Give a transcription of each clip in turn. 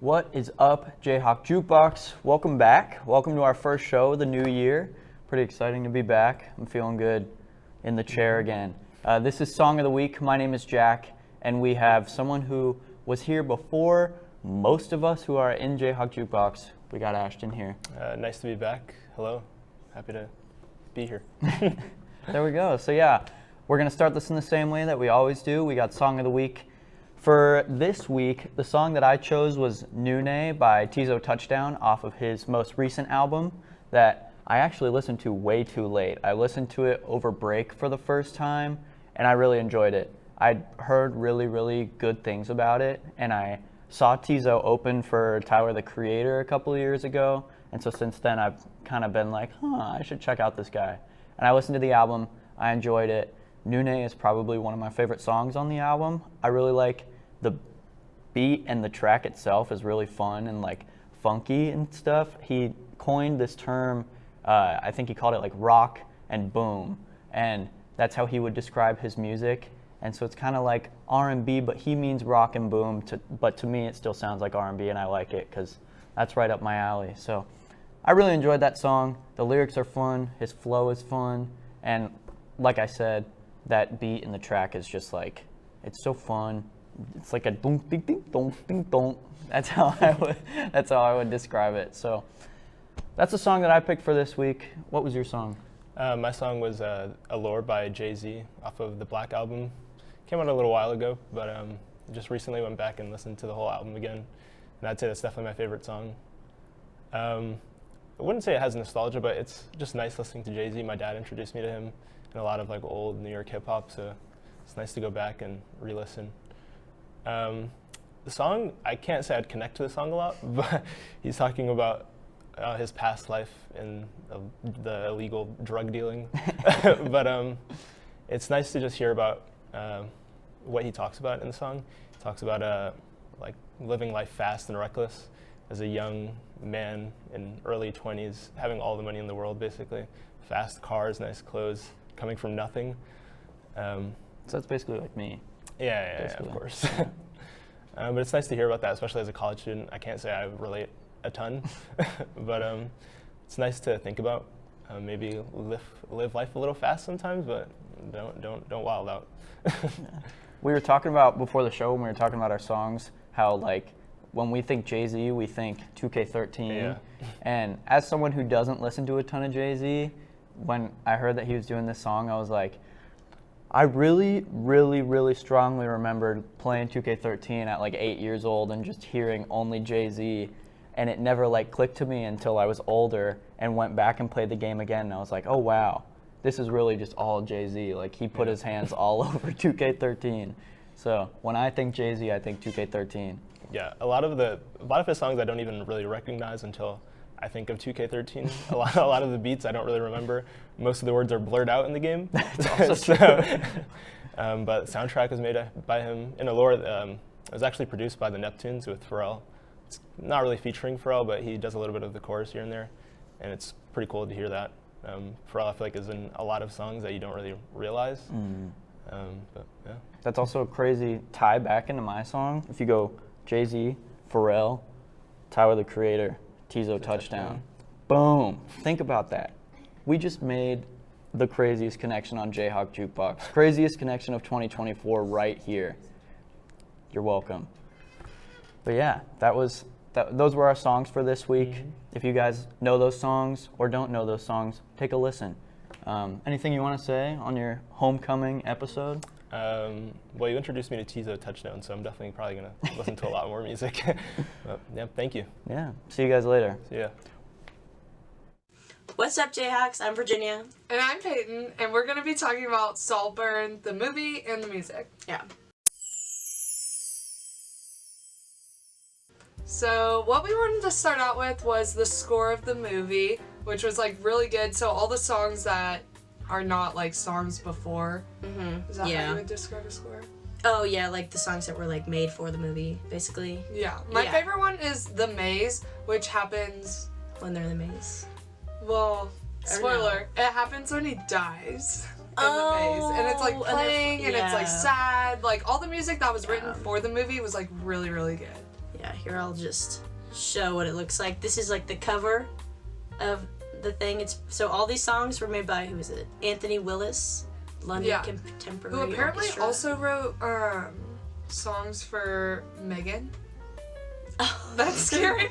What is up, JayhawkJukebox? Welcome back. Welcome to our first show of the new year. Pretty exciting to be back. I'm feeling good in the chair again. This is Song of the Week. My name is Jack, and we have someone who was here before most of us who are in JayhawkJukebox. We got Ashton here. Nice to be back. Hello. Happy to be here. There we go. So yeah, we're going to start this in the same way that we always do. We got Song of the Week. For this week, the song that I chose was Nune by Tizo Touchdown off of his most recent album that I actually listened to way too late. I listened to it over break for the first time, and I really enjoyed it. I'd heard really, really good things about it, and I saw Tizo open for Tyler, the Creator, a couple of years ago, and so since then I've kind of been like, I should check out this guy. And I listened to the album. I enjoyed it. Nune is probably one of my favorite songs on the album. I really like the beat, and the track itself is really fun and like funky and stuff. He coined this term, I think he called it like rock and boom, and that's how he would describe his music. And so it's kind of like R&B, but he means rock and boom, but to me it still sounds like R&B, and I like it because that's right up my alley. So I really enjoyed that song. The lyrics are fun, his flow is fun, and like I said, that beat in the track is just like, it's so fun. It's like a dong ding ding dong ding dong. That's how I would describe it. So that's the song that I picked for this week. What was your song? My song was Allure by Jay-Z off of the Black album. Came out a little while ago, but just recently went back and listened to the whole album again. And I'd say that's definitely my favorite song. I wouldn't say it has nostalgia, but it's just nice listening to Jay-Z. My dad introduced me to him and a lot of like old New York hip hop, so it's nice to go back and re-listen. The song, I can't say I'd connect to the song a lot, but he's talking about his past life in the illegal drug dealing. But it's nice to just hear about what he talks about in the song. He talks about like living life fast and reckless as a young man in early 20s, having all the money in the world basically, fast cars, nice clothes, coming from nothing. So that's basically like me. Yeah, of course. But it's nice to hear about that, especially as a college student. I can't say I relate a ton, but it's nice to think about. Maybe live life a little fast sometimes, but don't wild out. We were talking about before the show when we were talking about our songs, how like when we think Jay-Z, we think 2K13. Yeah. And as someone who doesn't listen to a ton of Jay-Z, when I heard that he was doing this song, I was like, I really, really, really strongly remembered playing 2K13 at like 8 years old and just hearing only Jay-Z, and it never like clicked to me until I was older and went back and played the game again, and I was like, oh wow, this is really just all Jay-Z. Like he put his hands all over 2K13. So when I think Jay-Z, I think 2K13. Yeah, a lot of his songs I don't even really recognize until I think of 2K13. A lot of the beats I don't really remember. Most of the words are blurred out in the game. That's also true. But the soundtrack was made by him. In Allure, it was actually produced by the Neptunes with Pharrell. It's not really featuring Pharrell, but he does a little bit of the chorus here and there, and it's pretty cool to hear that. Pharrell, I feel like, is in a lot of songs that you don't really realize. But yeah. That's also a crazy tie back into my song. If you go Jay-Z, Pharrell, Tyler, the Creator, Tizo Touchdown. Boom. Think about that. We just made the craziest connection on Jayhawk Jukebox. Craziest connection of 2024 right here. You're welcome. But yeah, those were our songs for this week. Mm-hmm. If you guys know those songs or don't know those songs, take a listen. Anything you want to say on your homecoming episode? Well, you introduced me to Tizo Touchdown, so I'm definitely probably going to listen to a lot more music. But, yeah, thank you. Yeah. See you guys later. See ya. What's up, Jayhawks? I'm Virginia. And I'm Peyton, and we're going to be talking about Saltburn, the movie, and the music. Yeah. So what we wanted to start out with was the score of the movie, which was like really good. So all the songs that are not like songs before. Mm-hmm. Is that how you would describe a score? Oh yeah, like the songs that were like made for the movie, basically. Yeah. My favorite one is The Maze, which happens when they're in the maze. Well, spoiler, it happens when he dies in the maze. And it's like playing and it's like sad. Like all the music that was written for the movie was like really, really good. Yeah, here I'll just show what it looks like. This is like the cover of the thing. It's so all these songs were made by, who is it? Anthony Willis, London Contemporary Who apparently Orchestra. also wrote songs for Megan. That's scary.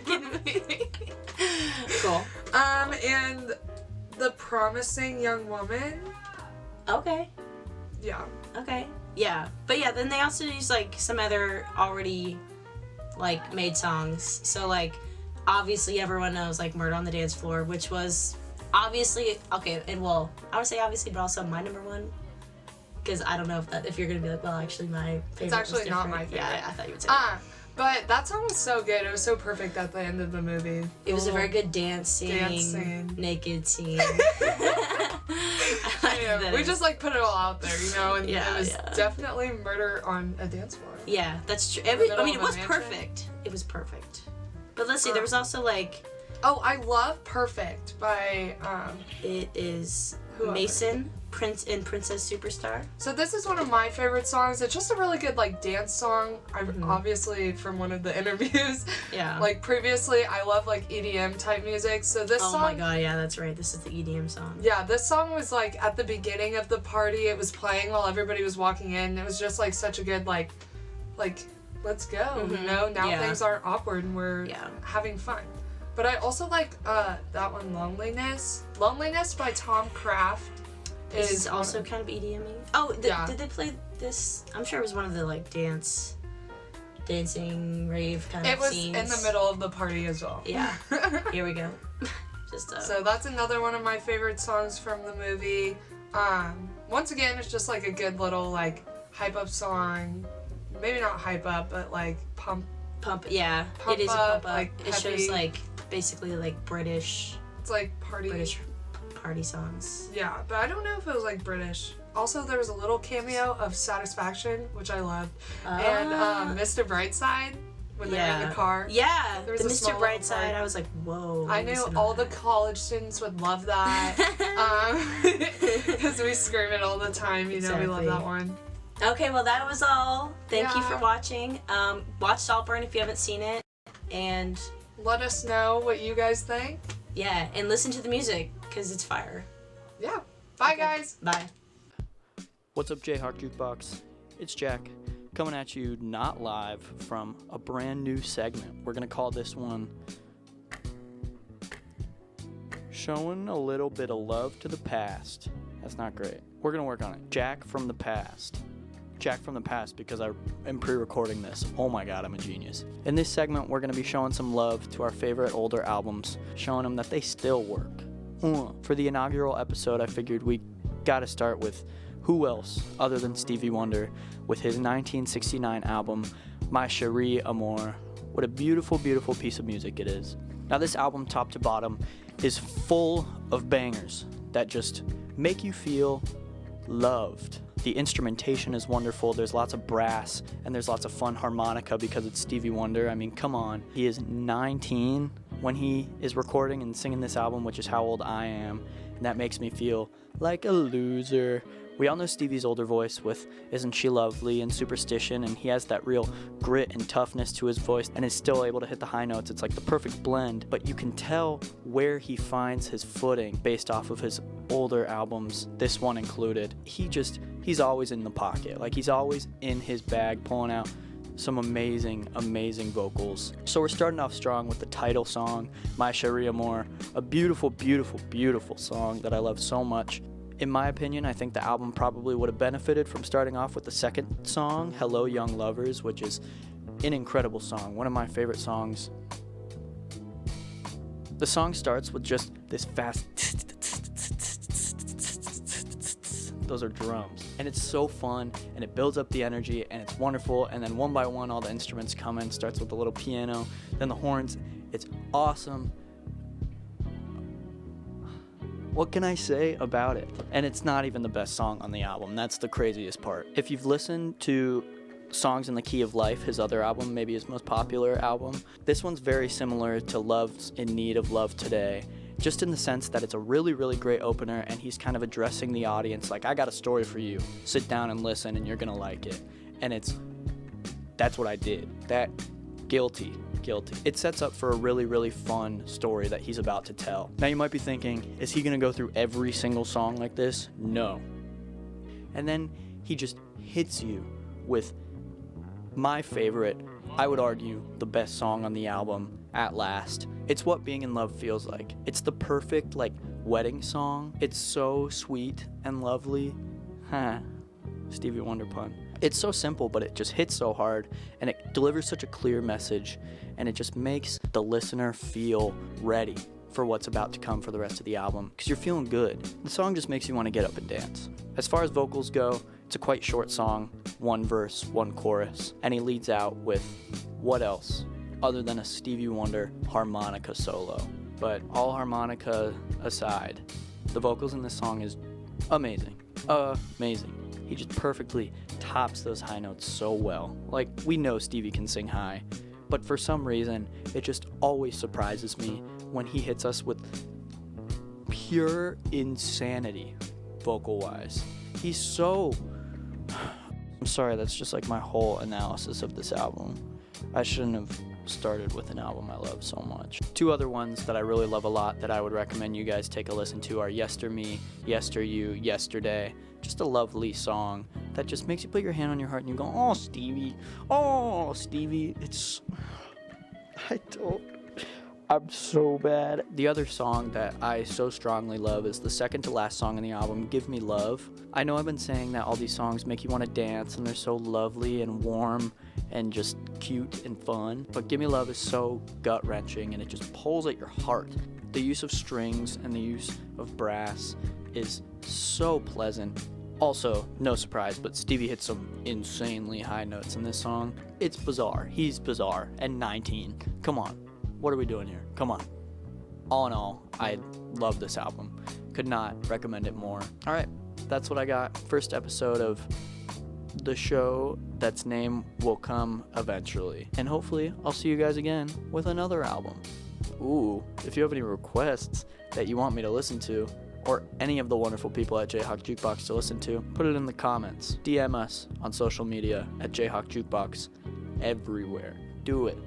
Cool. And The Promising Young Woman. Okay. Yeah. Okay. Yeah. But yeah, then they also use like some other already like made songs. So like obviously everyone knows like Murder on the Dance Floor, which was obviously okay, and well, I would say obviously, but also my number one. Because I don't know if you're gonna be like, well, actually my favorite. It's actually was not different. my favorite. Yeah, I thought you would say that. But that song was so good. It was so perfect at the end of the movie. It was a very good dance scene. naked scene. Yeah, we just like put it all out there, you know, and Yeah, it was yeah. definitely murder on a dance floor. Yeah, that's true. middle I mean, of it a was mansion. perfect. It was perfect. But let's see, there was also like, Oh, I love Perfect by it is Whoever. Mason, Prince and Princess Superstar. So this is one of my favorite songs. It's just a really good like dance song. Obviously from one of the interviews. Yeah. Like previously I love like EDM type music. So this Oh song my god, yeah, that's right. This is the EDM song. Yeah, this song was like at the beginning of the party. It was playing while everybody was walking in. It was just like such a good like let's go, you know? Now Yeah. things aren't awkward and we're Yeah. having fun. But I also like that one, Loneliness. Loneliness by Tom Kraft This is also kind of EDM-y. Oh, Yeah. did they play this? I'm sure it was one of the like dancing rave kind It of was scenes. in the middle of the party as well. Yeah. Here we go. Just So that's another one of my favorite songs from the movie. Once again, it's just like a good little like hype up song. Maybe not hype up, but like pump. yeah. Pump It is a up, pump up. like, It heavy. shows like basically like British It's like party. party songs. Yeah, but I don't know if it was like British. Also, there was a little cameo of Satisfaction, which I loved, and Mr. Brightside when they were in the car. Yeah, There was the a Mr. small little Brightside. part. I was like, whoa. I knew listen to all the that. college students would love that because we scream it all the time. You know, we love Exactly. that one. Okay, well that was all. Thank you for Yeah. watching. Watch Saltburn if you haven't seen it, and Let us know what you guys think. yeah, and listen to the music because it's fire. Yeah. Bye, Okay. guys. Bye. What's up, JayhawkJukebox? It's Jack, coming at you not live from a brand new segment. We're gonna call this one Showing a Little Bit of Love to the Past. That's not great. We're gonna work on it. Jack from the Past. Jack from the Past because I am pre-recording this. Oh my god, I'm a genius. In this segment, we're gonna be showing some love to our favorite older albums, showing them that they still work. For the inaugural episode, I figured we gotta start with who else other than Stevie Wonder with his 1969 album, My Cherie Amour. What a beautiful, beautiful piece of music it is. Now this album, top to bottom, is full of bangers that just make you feel loved. The instrumentation is wonderful. There's lots of brass and there's lots of fun harmonica because it's Stevie Wonder. I mean, come on. He is 19 when he is recording and singing this album, which is how old I am. And that makes me feel like a loser. We all know Stevie's older voice with Isn't She Lovely and Superstition, and he has that real grit and toughness to his voice and is still able to hit the high notes. It's like the perfect blend, but you can tell where he finds his footing based off of his older albums, this one included. He's always in the pocket. Like, he's always in his bag pulling out some amazing, amazing vocals. So we're starting off strong with the title song, My Cherie Amour, a beautiful, beautiful, beautiful song that I love so much. In my opinion, I think the album probably would have benefited from starting off with the second song, Hello Young Lovers, which is an incredible song, one of my favorite songs. The song starts with just this fast, those are drums, and it's so fun, and it builds up the energy, and it's wonderful, and then one by one all the instruments come in, starts with the little piano, then the horns. It's awesome. What can I say about it? And it's not even the best song on the album. That's the craziest part. If you've listened to Songs in the Key of Life, his other album, maybe his most popular album, this one's very similar to Love's in Need of Love Today, just in the sense that it's a really, really great opener, and he's kind of addressing the audience like, I got a story for you. Sit down and listen, and you're gonna like it. And that's what I did. That Guilty. It sets up for a really, really fun story that he's about to tell. Now you might be thinking, is he gonna go through every single song like this? No. And then he just hits you with my favorite, I would argue, the best song on the album, At Last. It's what being in love feels like. It's the perfect, wedding song. It's so sweet and lovely. Stevie Wonder pun. It's so simple, but it just hits so hard, and it delivers such a clear message, and it just makes the listener feel ready for what's about to come for the rest of the album, because you're feeling good. The song just makes you want to get up and dance. As far as vocals go, it's a quite short song, 1 verse, 1 chorus, and he leads out with what else other than a Stevie Wonder harmonica solo. But all harmonica aside, the vocals in this song is amazing. Amazing. He just perfectly tops those high notes so well. We know Stevie can sing high, but for some reason, it just always surprises me when he hits us with pure insanity, vocal-wise. He's so... I'm sorry, that's just my whole analysis of this album. I shouldn't have started with an album I love so much. 2 other ones that I really love a lot that I would recommend you guys take a listen to are Yester Me, Yester You, Yesterday. Just a lovely song that just makes you put your hand on your heart and you go, oh, Stevie. Oh, Stevie. I'm so bad. The other song that I so strongly love is the second to last song on the album, Give Me Love. I know I've been saying that all these songs make you want to dance and they're so lovely and warm and just cute and fun, but Give Me Love is so gut-wrenching and it just pulls at your heart. The use of strings and the use of brass is so pleasant. Also, no surprise, but Stevie hits some insanely high notes in this song. It's bizarre. He's bizarre. And 19. Come on. What are we doing here? Come on. All in all, I love this album. Could not recommend it more. All right, that's what I got. First episode of the show that's name will come eventually. And hopefully, I'll see you guys again with another album. Ooh, if you have any requests that you want me to listen to, or any of the wonderful people at JayhawkJukebox to listen to, put it in the comments. DM us on social media at JayhawkJukebox. Everywhere. Do it.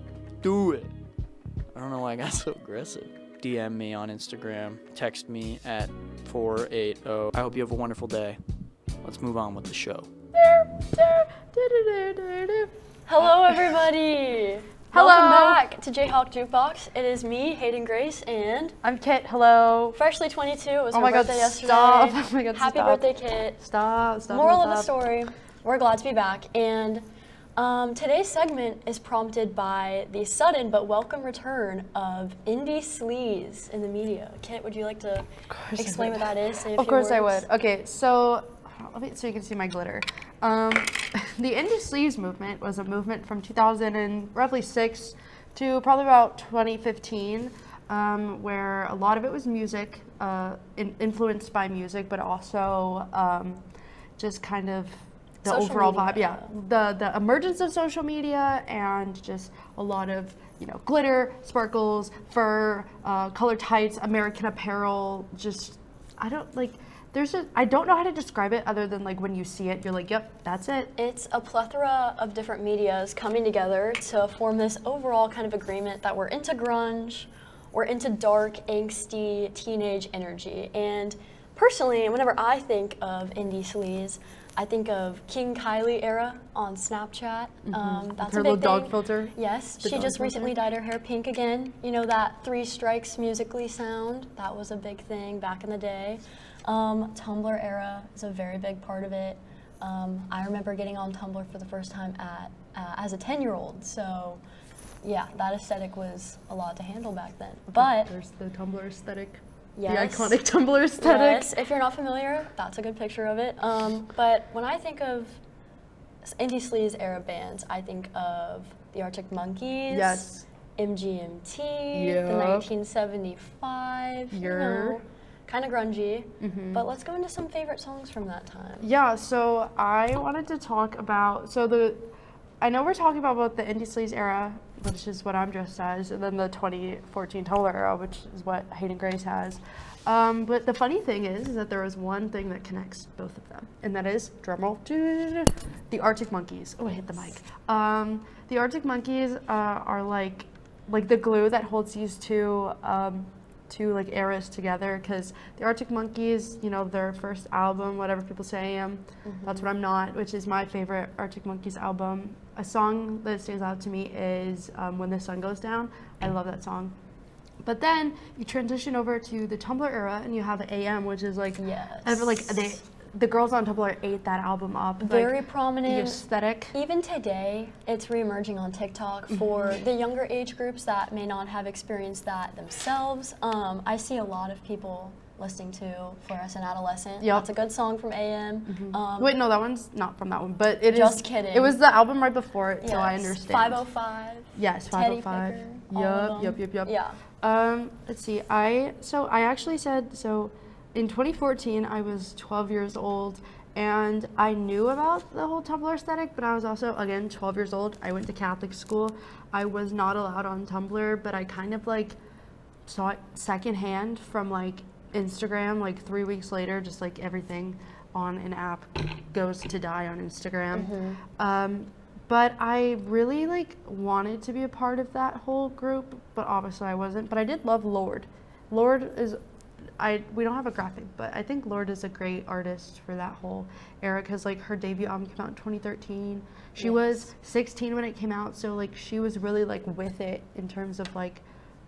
Do it. I don't know why I got so aggressive. DM me on Instagram. Text me at 480. I hope you have a wonderful day. Let's move on with the show. Hello, everybody. Hello. Welcome back to Jayhawk Jukebox. It is me, Hayden Grace, and I'm Kit. Hello. Freshly 22. It was Oh her my God, birthday yesterday. stop. Oh my God, Happy stop. birthday, Kit. Stop. Moral of the story, we're glad to be back. And today's segment is prompted by the sudden but welcome return of indie sleaze in the media. Kit, would you like to explain what that is? Say a Of few course I words? would. Okay, so so you can see my glitter. The indie sleaze movement was a movement from 2006 to probably about 2015, where a lot of it was music, influenced by music, but also just kind of the Social overall media. vibe. Yeah, the emergence of social media and just a lot of glitter, sparkles, fur, colored tights, American apparel. Just I don't know how to describe it other than when you see it, you're like, yep, that's it. It's a plethora of different medias coming together to form this overall kind of agreement that we're into grunge, we're into dark, angsty, teenage energy. And personally, whenever I think of indie sleaze, I think of King Kylie era on Snapchat. That's Her a little big dog thing. filter. Yes, The she dog just filter. recently dyed her hair pink again. You know that 3 strikes musically sound? That was a big thing back in the day. Tumblr era is a very big part of it. I remember getting on Tumblr for the first time as a 10-year-old. So, yeah, that aesthetic was a lot to handle back then. But There's the Tumblr aesthetic. yes, The iconic Tumblr aesthetic. yes, if you're not familiar, that's a good picture of it. But when I think of indie sleaze era bands, I think of the Arctic Monkeys. Yes. MGMT, Yep. the 1975, Yer. kind of grungy. But let's go into some favorite songs from that time. Yeah, so I wanted to talk about, I know we're talking about the indie sleaze era which is what I'm dressed as, and then the 2014 Tumblr era, which is what Hayden Grace has. But the funny thing is that there is one thing that connects both of them, and that is, drumroll, the Arctic Monkeys. Oh, I hit the mic. The Arctic Monkeys are like the glue that holds these two like eras together, because the Arctic Monkeys, you know, their first album, whatever people say I am, That's What I'm Not, which is my favorite Arctic Monkeys album. A song that stands out to me is When the Sun Goes Down. I love that song. But then you transition over to the Tumblr era, and you have the AM, which is like, the girls on Tumblr ate that album up. Very like, prominent. The aesthetic. Even today, it's reemerging on TikTok for the younger age groups that may not have experienced that themselves. I see a lot of people listening to Fluorescent Adolescent. Yep. That's a good song from AM. Wait, no, that one's not from that one, but it is. Just kidding. It was the album right before it, Yes. so I understand. 505. Yes, Teddy 505. Picker, all of them. Yep. Yeah. Let's see. I actually said in 2014 I was 12 years old, and I knew about the whole Tumblr aesthetic, but I was also, again, 12 years old. I went to Catholic school. I was not allowed on Tumblr, but I kind of like saw it secondhand from like Instagram, like 3 weeks later, just like everything on an app goes to die on Instagram. But I really like wanted to be a part of that whole group, but obviously I wasn't. But I did love Lorde. Lorde is, we don't have a graphic, but I think Lorde is a great artist for that whole era, because like her debut album came out in 2013. She was 16 when it came out, so like she was really like with it in terms of like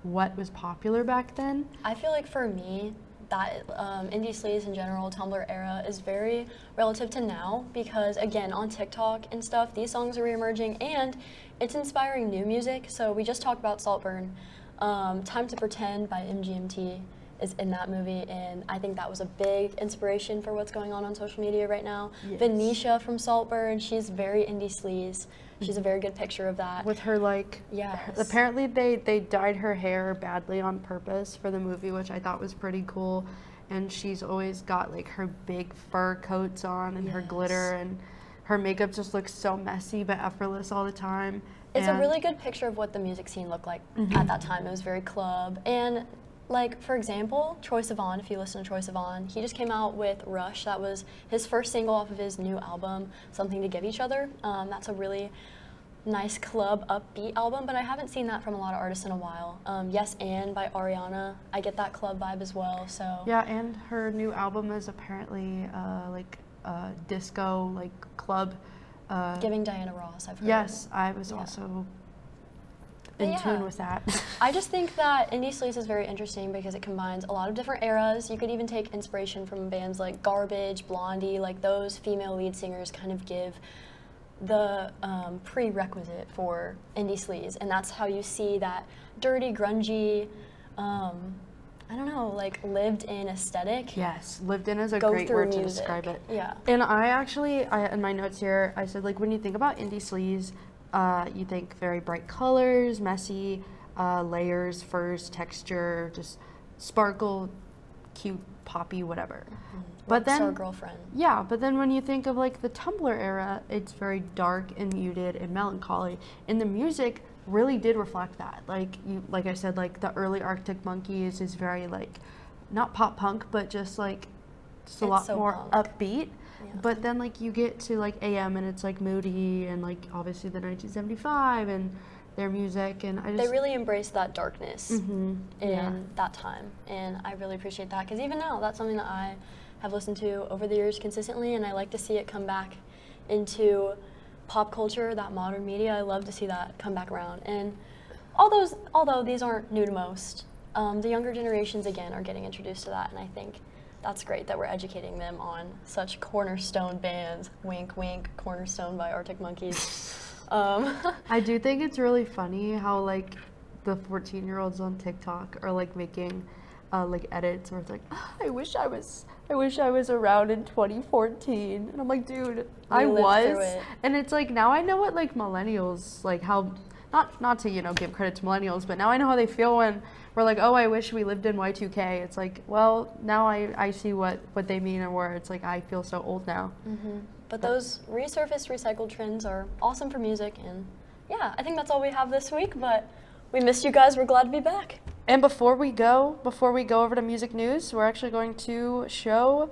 what was popular back then. I feel like for me, that indie sleaze in general, Tumblr era, is very relative to now, because again, on TikTok and stuff, these songs are reemerging and it's inspiring new music. So we just talked about Saltburn. Time to Pretend by MGMT is in that movie, and I think that was a big inspiration for what's going on social media right now. Yes. Venetia from Saltburn, she's very indie sleaze. She's a very good picture of that. With her like, Yes. apparently they dyed her hair badly on purpose for the movie, which I thought was pretty cool. And she's always got like her big fur coats on and her glitter, and her makeup just looks so messy but effortless all the time. It's a really good picture of what the music scene looked like at that time. It was very club. And like, for example, Troye Sivan, if you listen to Troye Sivan, he just came out with Rush. That was his first single off of his new album, Something to Give Each Other. That's a really nice club upbeat album, but I haven't seen that from a lot of artists in a while. Yes and by Ariana, I get that club vibe as well. So yeah, and her new album is apparently disco, like club. Giving Diana Ross, I've heard. Yes, I was also in tune with that. I just think that indie sleaze is very interesting because it combines a lot of different eras. You could even take inspiration from bands like Garbage, Blondie, like those female lead singers kind of give the prerequisite for indie sleaze, and that's how you see that dirty, grungy, I don't know, like lived in aesthetic. Yes, lived in is a Go great through word to music. describe it. Yeah. And I actually, in my notes here, I said like when you think about indie sleaze, you think very bright colors, messy layers, furs, texture, just sparkle, cute, poppy, whatever. But then, Rockstar Girlfriend. yeah, but then when you think of like the Tumblr era, it's very dark and muted and melancholy, and the music really did reflect that. Like I said, like the early Arctic Monkeys is very like, not pop punk, but just like, just a It's lot so more punk. upbeat. But then like you get to like AM and it's like moody, and like obviously the 1975 and their music, and I just They really embraced that darkness in yeah. that time, and I really appreciate that, because even now, that's something that I have listened to over the years consistently, and I like to see it come back into pop culture, that modern media. I love to see that come back around, and although these aren't new to most, the younger generations again are getting introduced to that, and I think that's great that we're educating them on such cornerstone bands. Wink, wink, Cornerstone by Arctic Monkeys. I do think it's really funny how like the 14-year-olds on TikTok are like making like edits where it's like, I wish I was around in 2014, and I'm like, dude, I lived through was, it. and it's like now I know what like millennials like how not to give credit to millennials, but now I know how they feel when we're like, oh, I wish we lived in Y2K. It's like, well, now I see what they mean, and where it's like I feel so old now. But those resurfaced, recycled trends are awesome for music, and yeah, I think that's all we have this week, but we missed you guys. We're glad to be back. And before we go over to music news, we're actually going to show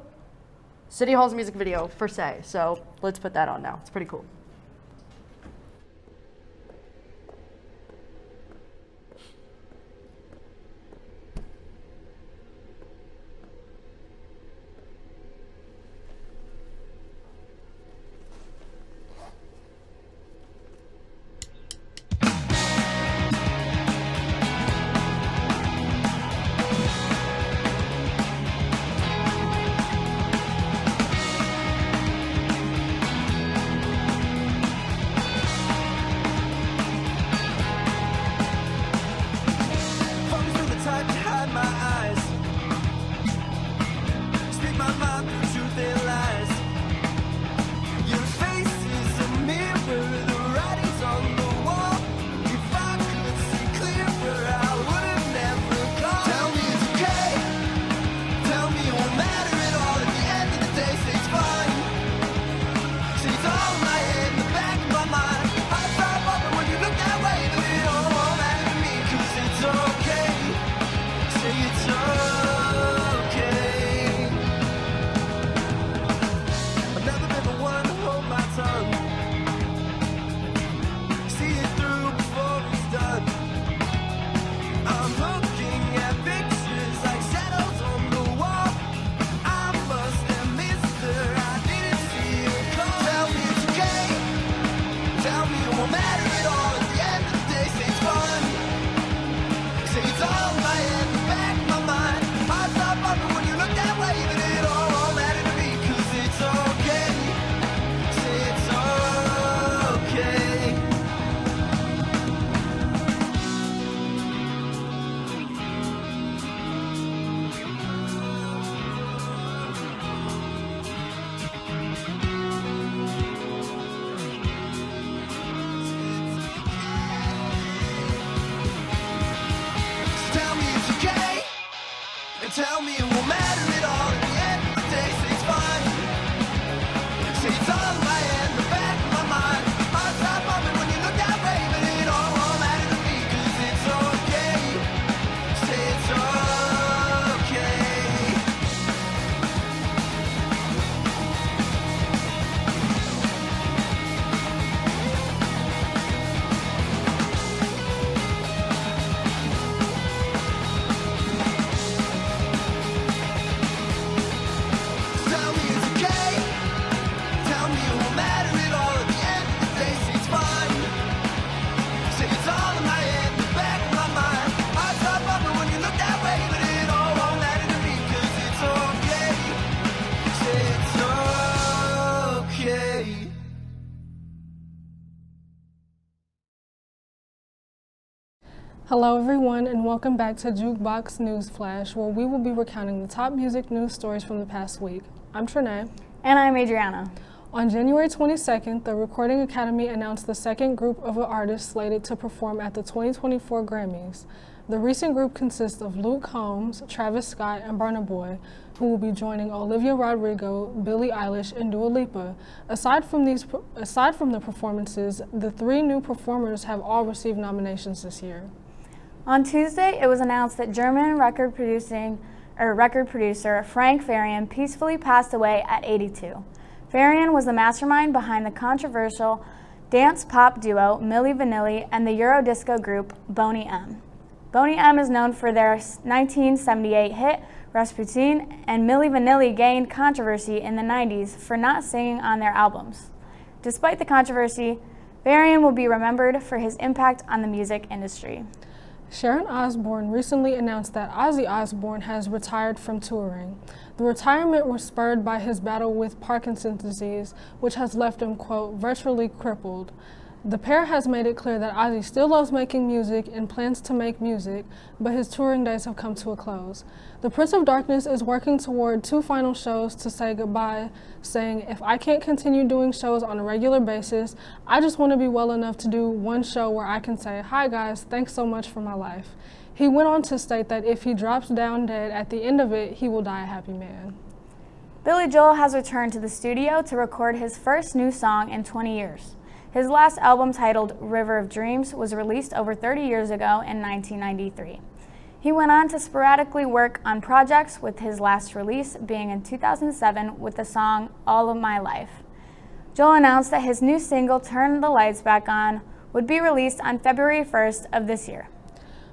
City Hall's music video for Say. So let's put that on now. It's pretty cool. Tell me it won't matter at all at the end of the day, say it's fine. Say it's all in my head, in the back of my mind. Heart stop pumping when you look that way, but it all won't matter to me, cause it's okay. Say it's Hello everyone and welcome back to Jukebox News Flash, where we will be recounting the top music news stories from the past week. I'm Trinae. And I'm Adriana. On January 22nd, the Recording Academy announced the second group of artists slated to perform at the 2024 Grammys. The recent group consists of Luke Combs, Travis Scott, and Burna Boy, who will be joining Olivia Rodrigo, Billie Eilish, and Dua Lipa. Aside from the performances, the three new performers have all received nominations this year. On Tuesday, it was announced that German record producer Frank Farian peacefully passed away at 82. Farian was the mastermind behind the controversial dance-pop duo Milli Vanilli and the Eurodisco group Boney M. Boney M is known for their 1978 hit Rasputin, and Milli Vanilli gained controversy in the 90s for not singing on their albums. Despite the controversy, Farian will be remembered for his impact on the music industry. Sharon Osbourne recently announced that Ozzy Osbourne has retired from touring. The retirement was spurred by his battle with Parkinson's disease, which has left him, quote, virtually crippled. The pair has made it clear that Ozzy still loves making music and plans to make music, but his touring days have come to a close. The Prince of Darkness is working toward 2 final shows to say goodbye, saying, if I can't continue doing shows on a regular basis, I just want to be well enough to do one show where I can say, hi guys, thanks so much for my life. He went on to state that if he drops down dead at the end of it, he will die a happy man. Billy Joel has returned to the studio to record his first new song in 20 years. His last album, titled River of Dreams, was released over 30 years ago in 1993. He went on to sporadically work on projects, with his last release being in 2007 with the song All of My Life. Joel announced that his new single, Turn the Lights Back On, would be released on February 1st of this year.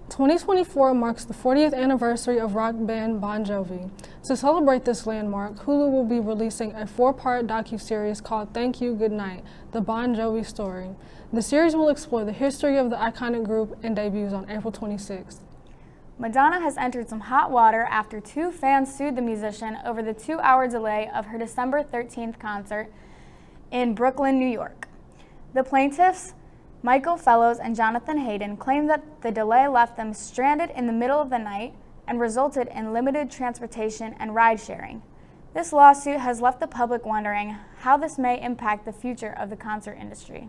2024 marks the 40th anniversary of rock band Bon Jovi. To celebrate this landmark, Hulu will be releasing a 4-part docuseries called Thank You, Good Night, The Bon Jovi Story. The series will explore the history of the iconic group and debuts on April 26th. Madonna has entered some hot water after 2 fans sued the musician over the 2-hour delay of her December 13th concert in Brooklyn, New York. The plaintiffs, Michael Fellows and Jonathan Hayden, claimed that the delay left them stranded in the middle of the night and resulted in limited transportation and ride sharing. This lawsuit has left the public wondering how this may impact the future of the concert industry.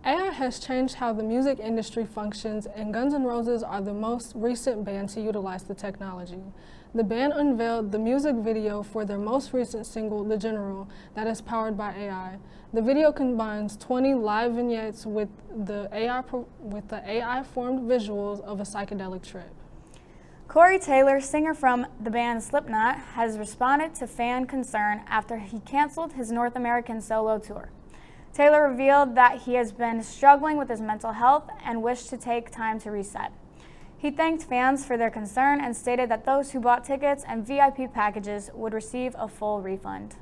AI has changed how the music industry functions, and Guns N' Roses are the most recent band to utilize the technology. The band unveiled the music video for their most recent single, The General, that is powered by AI. The video combines 20 live vignettes with the AI-formed visuals of a psychedelic trip. Corey Taylor, singer from the band Slipknot, has responded to fan concern after he canceled his North American solo tour. Taylor revealed that he has been struggling with his mental health and wished to take time to reset. He thanked fans for their concern and stated that those who bought tickets and VIP packages would receive a full refund.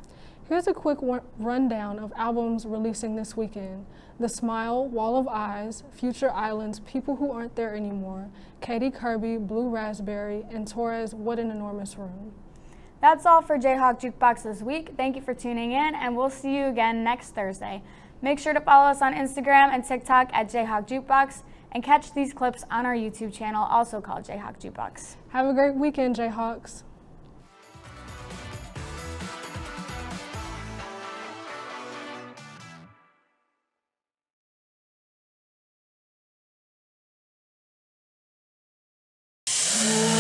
Here's a quick rundown of albums releasing this weekend. The Smile, Wall of Eyes, Future Islands, People Who Aren't There Anymore, Katy Kirby, Blue Raspberry, and Torres, What an Enormous Room. That's all for Jayhawk Jukebox this week. Thank you for tuning in, and we'll see you again next Thursday. Make sure to follow us on Instagram and TikTok at Jayhawk Jukebox, and catch these clips on our YouTube channel, also called Jayhawk Jukebox. Have a great weekend, Jayhawks. Yeah.